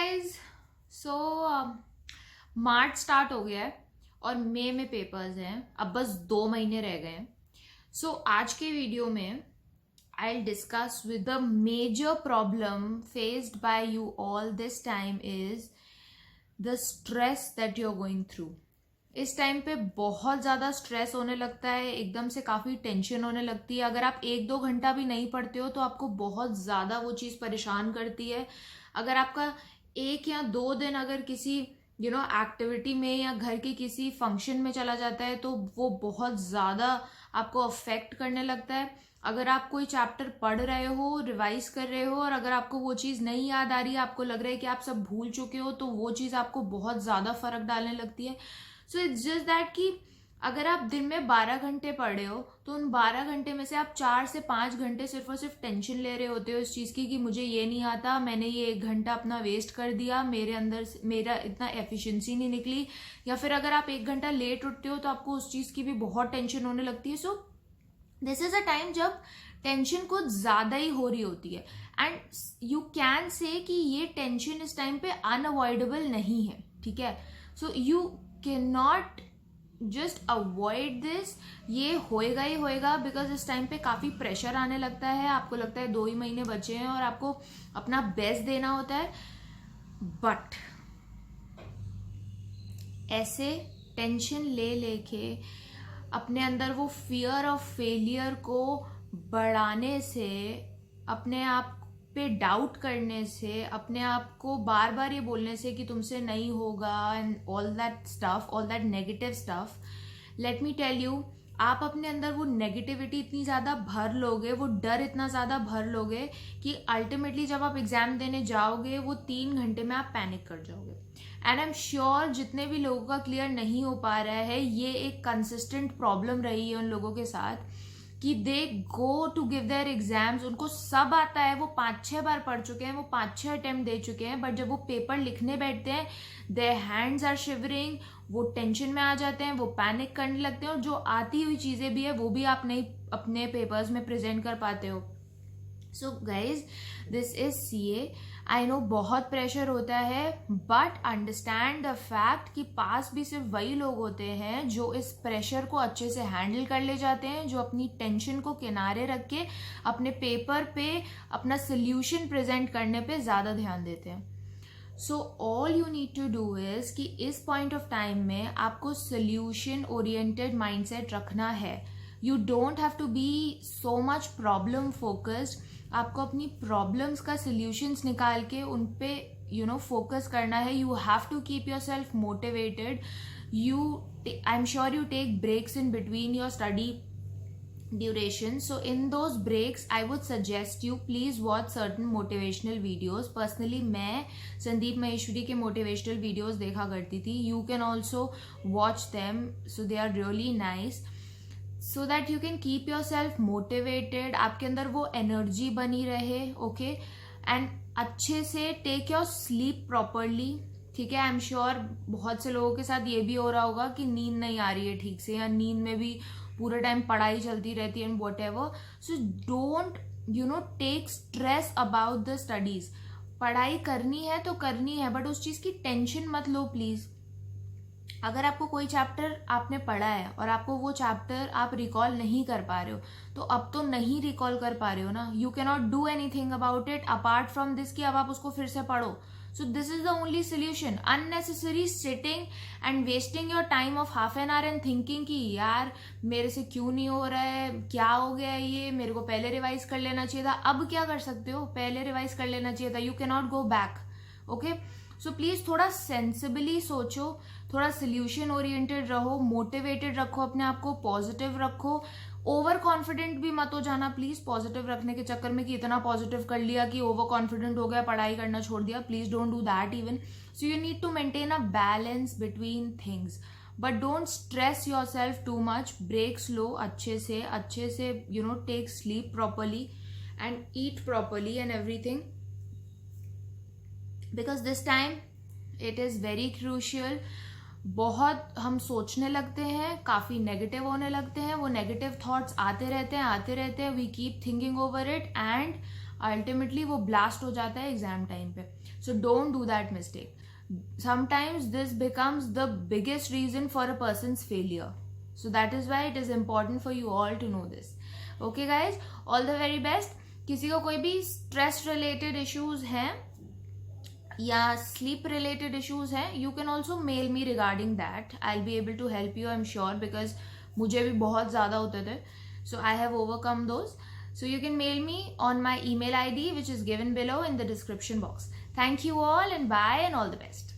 Guys so मार्च start हो गया है और मई में पेपर्स हैं। अब बस 2 महीने रह गए हैं। सो आज के वीडियो में I discuss with the major problem faced by you all this time is the stress that you are going through. इस टाइम पे बहुत ज़्यादा स्ट्रेस होने लगता है, एकदम से काफ़ी टेंशन होने लगती है। अगर आप 1-2 घंटा भी नहीं पढ़ते हो तो आपको बहुत ज़्यादा वो चीज़ परेशान करती है। अगर आपका 1 या 2 दिन अगर किसी एक्टिविटी में या घर के किसी फंक्शन में चला जाता है तो वो बहुत ज़्यादा आपको अफेक्ट करने लगता है। अगर आप कोई चैप्टर पढ़ रहे हो, रिवाइज कर रहे हो और अगर आपको वो चीज़ नहीं याद आ रही है, आपको लग रहा है कि आप सब भूल चुके हो, तो वो चीज़ आपको बहुत ज़्यादा फर्क डालने लगती है। सो इट्स जस्ट दैट कि अगर आप दिन में 12 घंटे पढ़ रहे हो तो उन 12 घंटे में से आप 4 से 5 घंटे सिर्फ और सिर्फ टेंशन ले रहे होते हो इस चीज़ की कि मुझे ये नहीं आता, मैंने ये 1 घंटा अपना वेस्ट कर दिया, मेरे अंदर मेरा इतना एफिशिएंसी नहीं निकली। या फिर अगर आप 1 घंटा लेट उठते हो तो आपको उस चीज़ की भी बहुत टेंशन होने लगती है। So this is a time जब टेंशन कुछ ज़्यादा ही हो रही होती है एंड यू कैन से कि ये टेंशन इस टाइम पे अनअवॉइडेबल नहीं है, ठीक है। So you can not just avoid this, ये होएगा ही होएगा बिकॉज इस टाइम पे काफ़ी प्रेशर आने लगता है। आपको लगता है 2 ही महीने बचे हैं और आपको अपना बेस्ट देना होता है, बट ऐसे टेंशन ले लेके अपने अंदर वो फियर ऑफ फेलियर को बढ़ाने से, अपने आप पे डाउट करने से, अपने आप को बार बार ये बोलने से कि तुमसे नहीं होगा and all that stuff, all that negative stuff, let me tell you, आप अपने अंदर वो नेगेटिविटी इतनी ज़्यादा भर लोगे, वो डर इतना ज़्यादा भर लोगे कि अल्टीमेटली जब आप एग्जाम देने जाओगे वो 3 घंटे में आप पैनिक कर जाओगे। एंड आई एम श्योर जितने भी लोगों का क्लियर नहीं हो पा रहा है, ये एक कंसिस्टेंट प्रॉब्लम रही है उन लोगों के साथ कि they go to give their exams, उनको सब आता है, वो 5-6 बार पढ़ चुके हैं, वो 5-6 अटेम्प्ट दे चुके हैं, बट जब वो पेपर लिखने बैठते हैं देयर हैंड्स आर शिवरिंग, वो टेंशन में आ जाते हैं, वो पैनिक करने लगते हैं और जो आती हुई चीज़ें भी है वो भी आप नहीं अपने पेपर्स में प्रेजेंट कर पाते हो। So guys this is CA, I know बहुत प्रेशर होता है, बट अंडरस्टैंड द फैक्ट कि पास भी सिर्फ वही लोग होते हैं जो इस प्रेशर को अच्छे से हैंडल कर ले जाते हैं, जो अपनी टेंशन को किनारे रख के अपने पेपर पे अपना सोल्यूशन प्रेजेंट करने पे ज़्यादा ध्यान देते हैं। So all you need to do is कि इस पॉइंट ऑफ टाइम में आपको सोल्यूशन ओरिएंटेड माइंडसेट रखना है। You don't have to be so much problem focused. आपको अपनी प्रॉब्लम्स का सोल्यूशंस निकाल के उन पे फोकस करना है। You have to keep yourself motivated. I am sure you take breaks in between your study duration. So in those breaks I would suggest you please watch certain motivational videos. Personally मैं संदीप महेश्वरी के motivational videos देखा करती थी. You can also watch them, so they are really nice, so that you can keep yourself motivated. आपके अंदर वो energy बनी रहे, okay? And अच्छे से take your sleep properly, ठीक है। आई एम श्योर बहुत से लोगों के साथ ये भी हो रहा होगा कि नींद नहीं आ रही है ठीक से, या नींद में भी पूरे टाइम पढ़ाई चलती रहती है and whatever. So don't take stress about the studies. पढ़ाई करनी है तो करनी है, बट उस चीज़ की टेंशन मत लो प्लीज़। अगर आपको कोई चैप्टर आपने पढ़ा है और आपको वो चैप्टर आप रिकॉल नहीं कर पा रहे हो, तो अब तो नहीं रिकॉल कर पा रहे हो ना, you can not do anything about it apart from this कि अब आप उसको फिर से पढ़ो। So this is the only solution. Unnecessary sitting and wasting your time of half an hour and thinking कि यार मेरे से क्यों नहीं हो रहा है, क्या हो गया ये, मेरे को पहले रिवाइज कर लेना चाहिए था। अब क्या कर सकते हो, पहले रिवाइज कर लेना चाहिए था। You can not go back, okay. So please थोड़ा सेंसिबली सोचो, थोड़ा सोल्यूशन ओरिएंटेड रहो, मोटिवेटेड रखो अपने आप को, पॉजिटिव रखो। ओवर कॉन्फिडेंट भी मत हो जाना प्लीज पॉजिटिव रखने के चक्कर में कि इतना पॉजिटिव कर लिया कि ओवर कॉन्फिडेंट हो गया, पढ़ाई करना छोड़ दिया। Please don't do that even. So you need to maintain a balance between things, but don't stress yourself too much. Breaks लो अच्छे से take sleep properly and eat properly and everything, because this time it is very crucial. बहुत हम सोचने लगते हैं, काफ़ी negative होने लगते हैं, वो नेगेटिव थॉट्स आते रहते हैं, we keep thinking over it and ultimately वो ब्लास्ट हो जाता है एग्जाम टाइम पे। So don't do that mistake. Sometimes this becomes the biggest reason for a person's failure. So that is why it is important for you all to know this. Okay guys, all the very best. किसी को कोई भी stress related issues हैं या sleep related issues हैं, you can also mail me regarding that. I'll be able to help you, I'm sure, because मुझे भी बहुत ज़्यादा होते थे. So I have overcome those. So you can mail me on my email ID, which is given below in the description box. Thank you all, and bye, and all the best.